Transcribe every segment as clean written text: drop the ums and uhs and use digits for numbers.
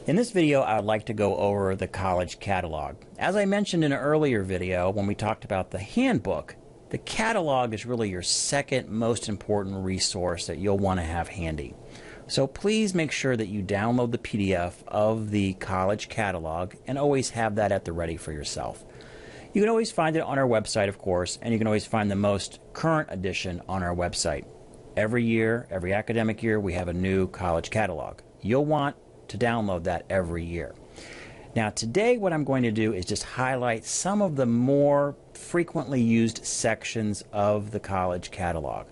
In this video, I would like to go over the college catalog. As I mentioned in an earlier video when we talked about the handbook, the catalog is really your second most important resource that you'll want to have handy. So please make sure that you download the PDF of the college catalog and always have that at the ready for yourself. You can always find it on our website, of course, and you can always find the most current edition on our website. Every year, every academic year, we have a new college catalog. You'll want to download that every year. Now today what I'm going to do is just highlight some of the more frequently used sections of the college catalog.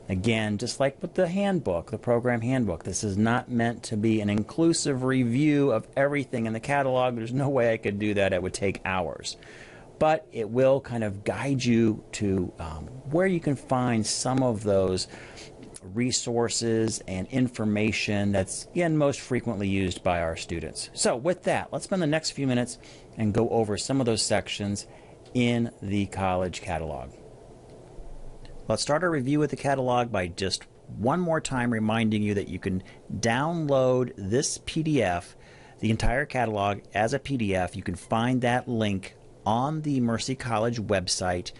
Again, just like with the handbook, the program handbook, this is not meant to be an inclusive review of everything in the catalog. There's no way I could do that. It would take hours. But it will kind of guide you to where you can find some of those resources and information that's, again, most frequently used by our students. So with that, let's spend the next few minutes and go over some of those sections in the college catalog. Let's start our review with the catalog by just one more time reminding you that you can download this PDF, the entire catalog, as a PDF. You can find that link on the Mercy College website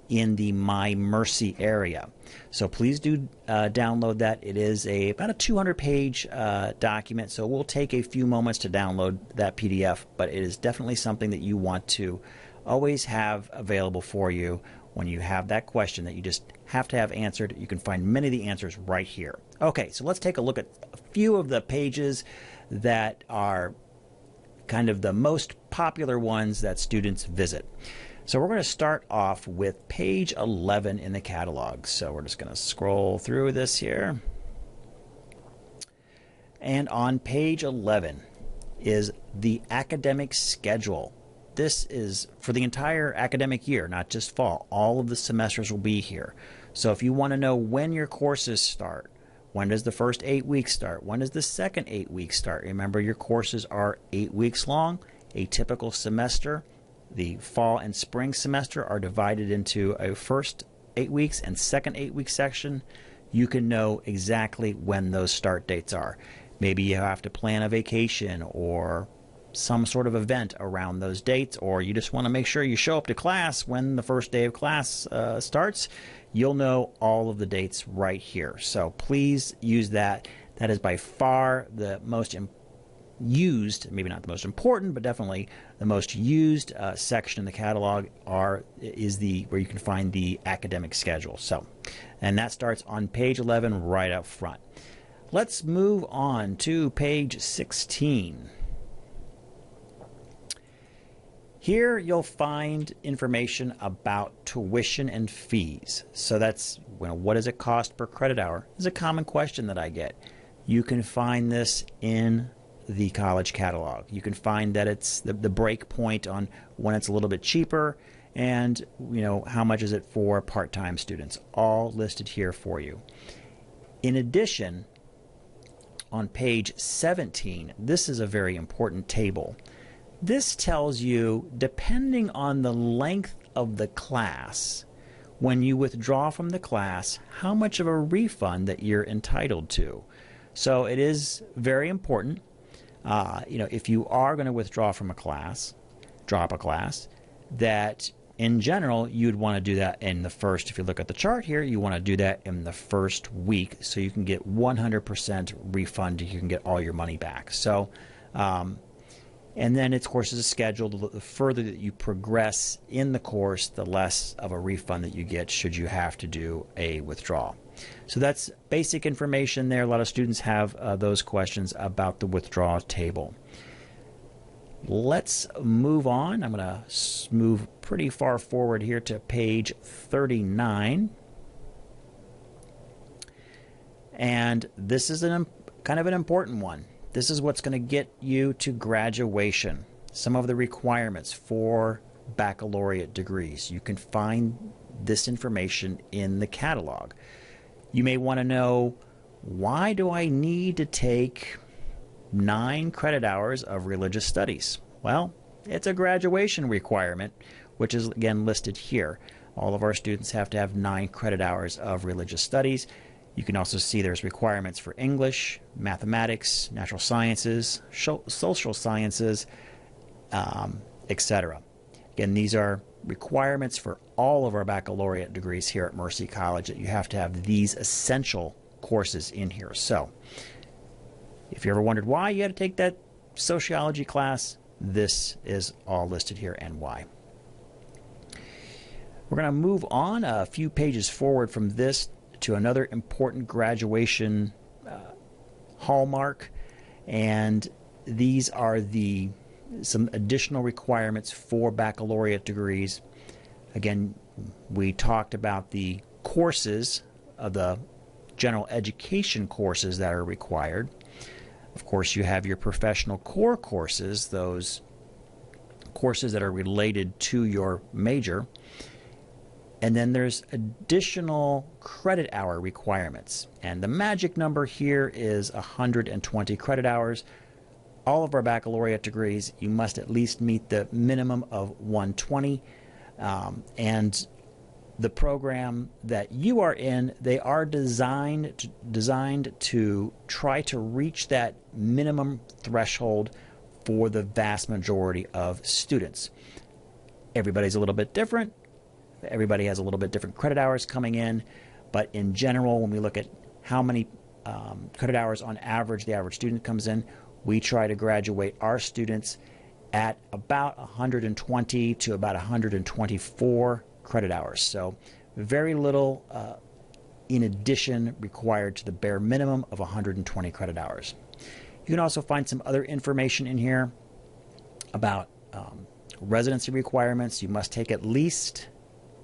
in the My Mercy area. So please do download that. It is about a 200-page document, so it will take a few moments to download that PDF, but it is definitely something that you want to always have available for you when you have that question that you just have to have answered. You can find many of the answers right here. Okay, so let's take a look at a few of the pages that are kind of the most popular ones that students visit. So we're going to start off with page 11 in the catalog. So we're just going to scroll through this here. And on page 11 is the academic schedule. This is for the entire academic year, not just fall. All of the semesters will be here. So if you want to know when your courses start, when does the first 8 weeks start? When does the second 8 weeks start? Remember, your courses are 8 weeks long. A typical semester, the fall and spring semester, are divided into a first 8 weeks and second 8 week section. You can know exactly when those start dates are. Maybe you have to plan a vacation or some sort of event around those dates, or you just want to make sure you show up to class when the first day of class starts. You'll know all of the dates right here. So please use that. That is by far the most used, maybe not the most important, but definitely the most used section in the catalog is where you can find the academic schedule. So, and that starts on page 11 right up front. Let's move on to page 16. Here you'll find information about tuition and fees. So that's, what does it cost per credit hour? Is a common question that I get. You can find this in the college catalog. You can find that it's the break point on when it's a little bit cheaper, and how much is it for part-time students, all listed here for you. In addition, on page 17, this is a very important table. This tells you, depending on the length of the class, when you withdraw from the class, how much of a refund that you're entitled to. So it is very important. If you are going to withdraw from a class, drop a class, that in general you'd want to do that in the first, if you look at the chart here, you want to do that in the first week so you can get 100% refund. You can get all your money back. So, and then its course is a schedule. The further that you progress in the course, the less of a refund that you get should you have to do a withdrawal. So that's basic information there. A lot of students have those questions about the withdrawal table. Let's move on. I'm going to move pretty far forward here to page 39. And this is kind of an important one. This is what's going to get you to graduation. Some of the requirements for baccalaureate degrees. You can find this information in the catalog. You may want to know, why do I need to take 9 credit hours of religious studies? Well, it's a graduation requirement, which is again listed here. All of our students have to have 9 credit hours of religious studies. You can also see there's requirements for English, mathematics, natural sciences, social sciences, etc. Again, these are requirements for all of our baccalaureate degrees here at Mercy College, that you have to have these essential courses in here. So if you ever wondered why you had to take that sociology class, this is all listed here and why. We're going to move on a few pages forward from this to another important graduation hallmark, and these are some additional requirements for baccalaureate degrees. Again, we talked about the courses of the general education courses that are required. Of course, you have your professional core courses, those courses that are related to your major. And then there's additional credit hour requirements. And the magic number here is 120 credit hours. All of our baccalaureate degrees, you must at least meet the minimum of 120. And the program that you are in, they are designed to try to reach that minimum threshold for the vast majority of students. Everybody's a little bit different. Everybody has a little bit different credit hours coming in, but in general, when we look at how many credit hours on average the average student comes in, we try to graduate our students at about 120 to about 124 credit hours. So very little in addition required to the bare minimum of 120 credit hours. You can also find some other information in here about residency requirements. You must take at least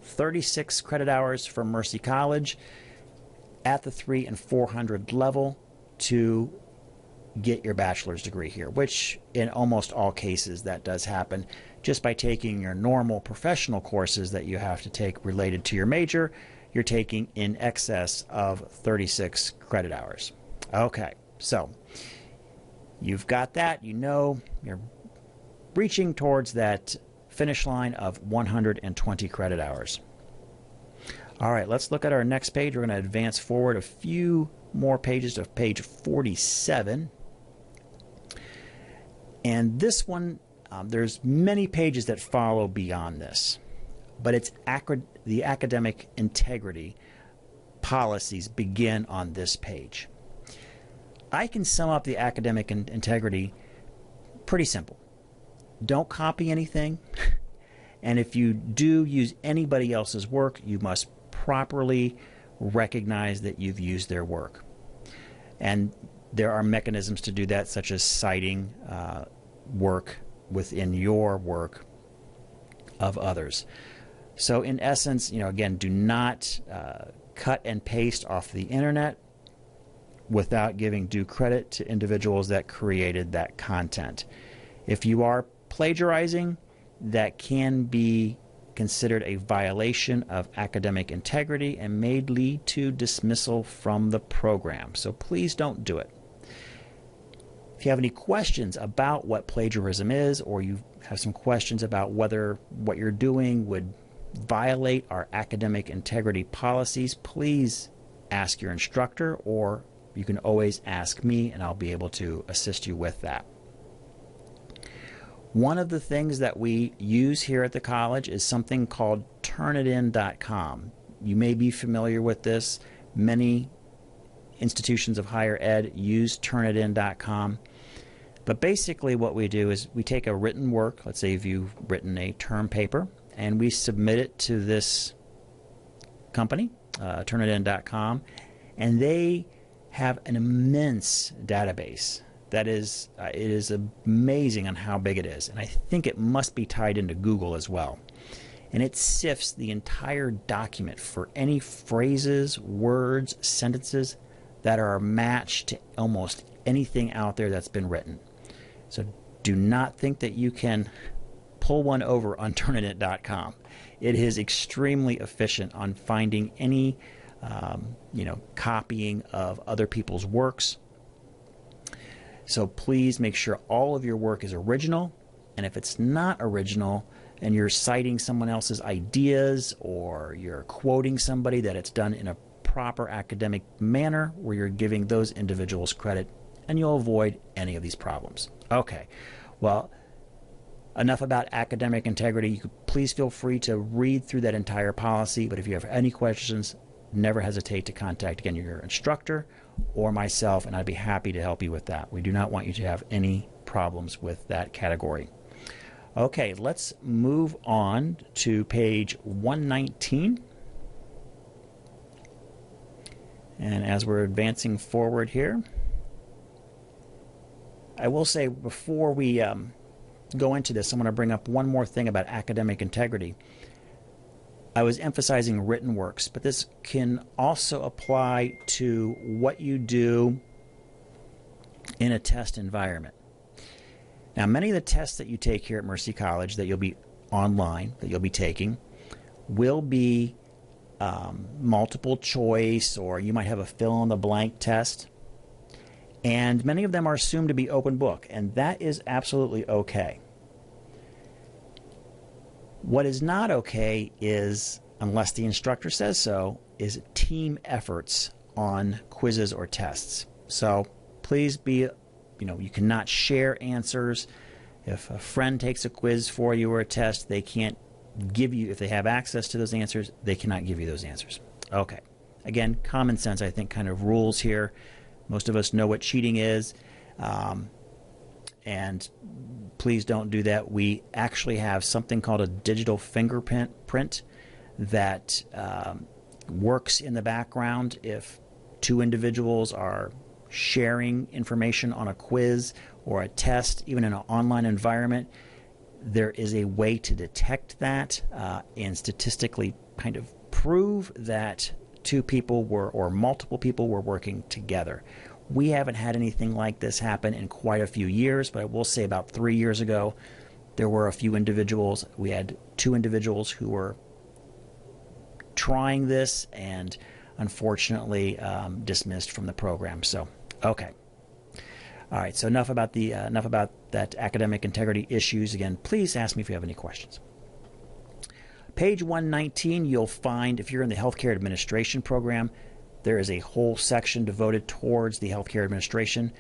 36 credit hours from Mercy College at the 300 and 400 level to get your bachelor's degree here, which in almost all cases that does happen just by taking your normal professional courses that you have to take related to your major. You're taking in excess of 36 credit hours. Okay, so you've got that. You know you're reaching towards that finish line of 120 credit hours. All right, let's look at our next page. We're going to advance forward a few more pages to page 47. And this one, there's many pages that follow beyond this, but it's the academic integrity policies begin on this page. I can sum up the academic integrity pretty simple. Don't copy anything, and if you do use anybody else's work, you must properly recognize that you've used their work. And there are mechanisms to do that, such as citing work within your work of others. So in essence, again, do not cut and paste off the internet without giving due credit to individuals that created that content. If you are plagiarizing, that can be considered a violation of academic integrity and may lead to dismissal from the program. So please don't do it. If you have any questions about what plagiarism is, or you have some questions about whether what you're doing would violate our academic integrity policies, please ask your instructor, or you can always ask me and I'll be able to assist you with that. One of the things that we use here at the college is something called Turnitin.com. You may be familiar with this. Many institutions of higher ed use Turnitin.com. But basically what we do is we take a written work, let's say if you've written a term paper, and we submit it to this company, Turnitin.com, and they have an immense database. That is, it is amazing on how big it is. And I think it must be tied into Google as well. And it sifts the entire document for any phrases, words, sentences that are matched to almost anything out there that's been written. So do not think that you can pull one over on Turnitin.com. It is extremely efficient on finding any copying of other people's works. So please make sure all of your work is original, and if it's not original and you're citing someone else's ideas or you're quoting somebody, that it's done in a proper academic manner where you're giving those individuals credit, and you'll avoid any of these problems. Okay, well, enough about academic integrity. You could please feel free to read through that entire policy, but if you have any questions, never hesitate to contact, again, your instructor or myself, and I'd be happy to help you with that. We do not want you to have any problems with that category. Okay, let's move on to page 119. And as we're advancing forward here, I will say before we go into this, I'm going to bring up one more thing about academic integrity. I was emphasizing written works, but this can also apply to what you do in a test environment. Now, many of the tests that you take here at Mercy College that you'll be online, that you'll be taking, will be multiple choice, or you might have a fill-in-the-blank test. And many of them are assumed to be open book, and that is absolutely okay. What is not okay is, unless the instructor says so, is team efforts on quizzes or tests. So please be, you cannot share answers. If a friend takes a quiz for you or a test, they can't give you, if they have access to those answers, they cannot give you those answers. Okay. Again, common sense, I think, kind of rules here. Most of us know what cheating is, and please don't do that. We actually have something called a digital fingerprint that works in the background if two individuals are sharing information on a quiz or a test, even in an online environment. There is a way to detect that and statistically kind of prove that two people were, or multiple people were, working together. We haven't had anything like this happen in quite a few years, but I will say about 3 years ago, there were a few individuals. We had two individuals who were trying this and unfortunately dismissed from the program. So, okay. All right, so enough about that academic integrity issues. Again, please ask me if you have any questions. Page 119, you'll find, if you're in the Healthcare Administration program, there is a whole section devoted towards the healthcare administration,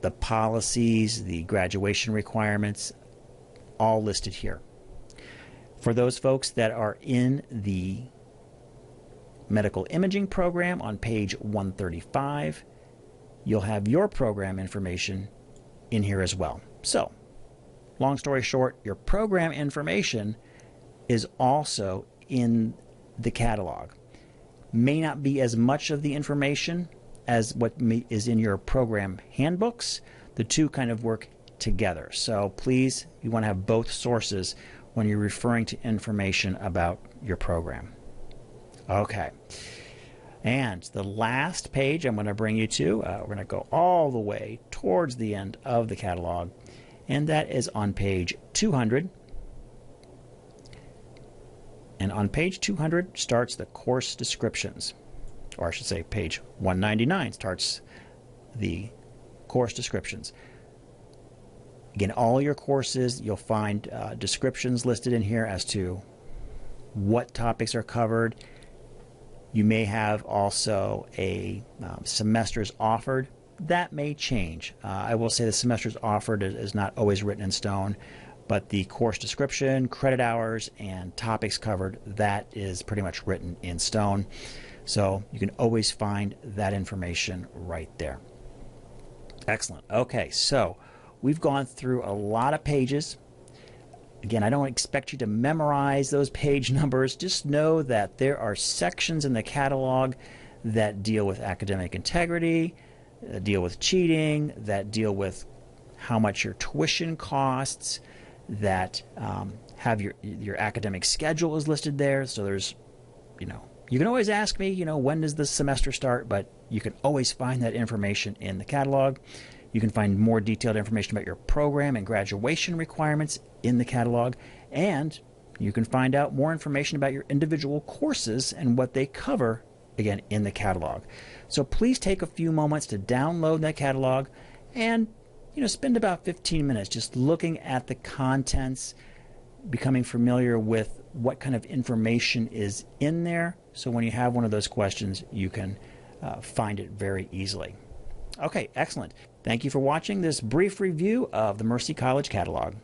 the policies, the graduation requirements, all listed here. For those folks that are in the medical imaging program on page 135, you'll have your program information in here as well. So, long story short, your program information is also in the catalog. May not be as much of the information as what is in your program handbooks. The two kind of work together. So please, you want to have both sources when you're referring to information about your program. Okay. And the last page I'm going to bring you to, we're going to go all the way towards the end of the catalog, and that is on page 200. And on page 200 starts the course descriptions, or I should say page 199 starts the course descriptions. Again, all your courses, you'll find descriptions listed in here as to what topics are covered. You may have also a semesters offered. That may change. I will say the semesters offered is not always written in stone, but the course description, credit hours, and topics covered, that is pretty much written in stone. So you can always find that information right there. Excellent. Okay, so we've gone through a lot of pages. Again, I don't expect you to memorize those page numbers. Just know that there are sections in the catalog that deal with academic integrity, that deal with cheating, that deal with how much your tuition costs, that have your academic schedule is listed there. So there's, you can always ask me, when does the semester start? But you can always find that information in the catalog. You can find more detailed information about your program and graduation requirements in the catalog. And you can find out more information about your individual courses and what they cover, again, in the catalog. So please take a few moments to download that catalog and spend about 15 minutes just looking at the contents, becoming familiar with what kind of information is in there. So when you have one of those questions, you can find it very easily. Okay, excellent. Thank you for watching this brief review of the Mercy College Catalog.